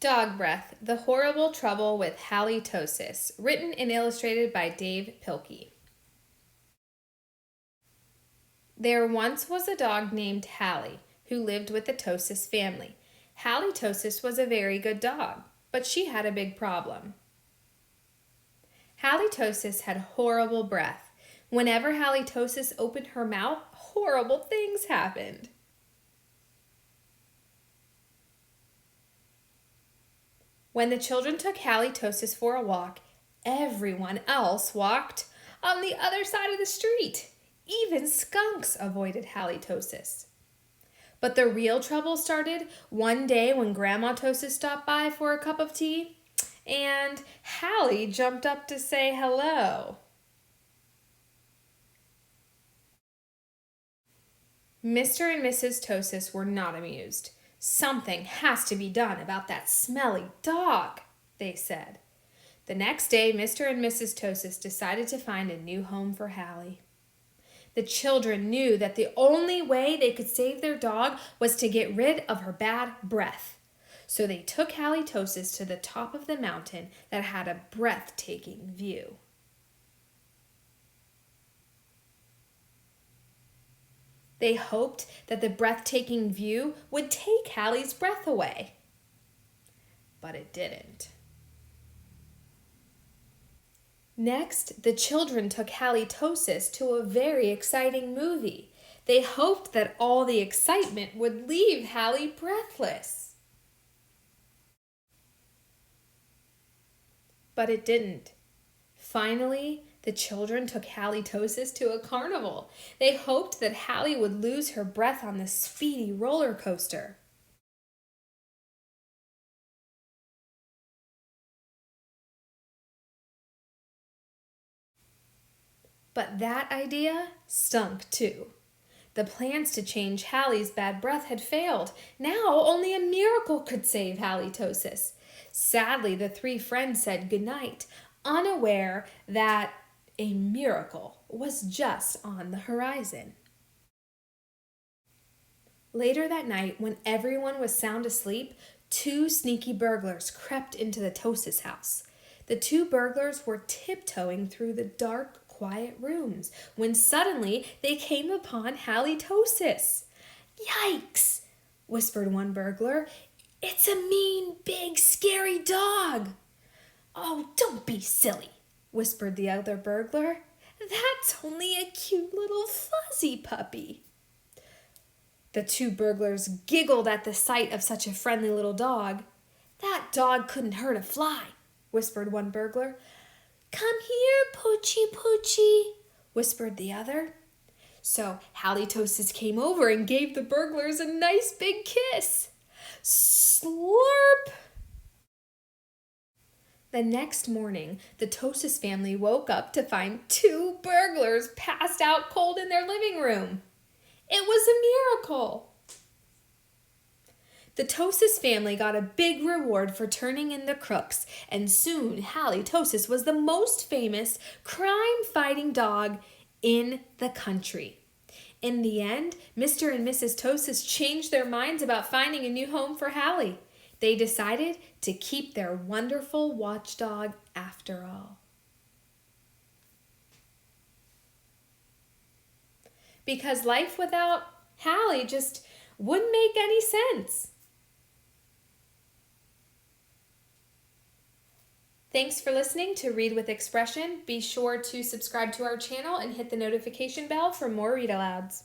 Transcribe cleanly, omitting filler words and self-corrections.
Dog Breath, The Horrible Trouble with Halley Tosis, written and illustrated by Dave Pilkey. There once was a dog named Halley who lived with the Tosis family. Halley Tosis was a very good dog, but she had a big problem. Halley Tosis had horrible breath. Whenever Halley Tosis opened her mouth, horrible things happened. When the children took Halley Tosis for a walk, everyone else walked on the other side of the street. Even skunks avoided Halley Tosis. But the real trouble started one day when Grandma Tosis stopped by for a cup of tea, and Halley jumped up to say hello. Mr. and Mrs. Tosis were not amused. "Something has to be done about that smelly dog," they said. The next day, Mr. and Mrs. Tosis decided to find a new home for Halley. The children knew that the only way they could save their dog was to get rid of her bad breath. So they took Halley Tosis to the top of the mountain that had a breathtaking view. They hoped that the breathtaking view would take Halley's breath away. But it didn't. Next, the children took Halley Tosis to a very exciting movie. They hoped that all the excitement would leave Halley breathless. But it didn't. Finally, the children took Halley Tosis to a carnival. They hoped that Halley would lose her breath on the speedy roller coaster. But that idea stunk too. The plans to change Halley's bad breath had failed. Now only a miracle could save Halley Tosis. Sadly, the three friends said goodnight, unaware that a miracle was just on the horizon. Later that night, when everyone was sound asleep, two sneaky burglars crept into the Tosis house. The two burglars were tiptoeing through the dark, quiet rooms when suddenly they came upon Halley Tosis. "Yikes!" whispered one burglar. "It's a mean, big, scary dog." "Oh, don't be silly," whispered the other burglar. "That's only a cute little fuzzy puppy." The two burglars giggled at the sight of such a friendly little dog. "That dog couldn't hurt a fly," whispered one burglar. "Come here, Poochie Poochie," whispered the other. So Halley Tosis came over and gave the burglars a nice big kiss. Slurp! The next morning, the Tosis family woke up to find two burglars passed out cold in their living room. It was a miracle. The Tosis family got a big reward for turning in the crooks, and soon Halley Tosis was the most famous crime-fighting dog in the country. In the end, Mr. and Mrs. Tosis changed their minds about finding a new home for Halley. They decided to keep their wonderful watchdog after all. Because life without Halley just wouldn't make any sense. Thanks for listening to Read with Expression. Be sure to subscribe to our channel and hit the notification bell for more read-alouds.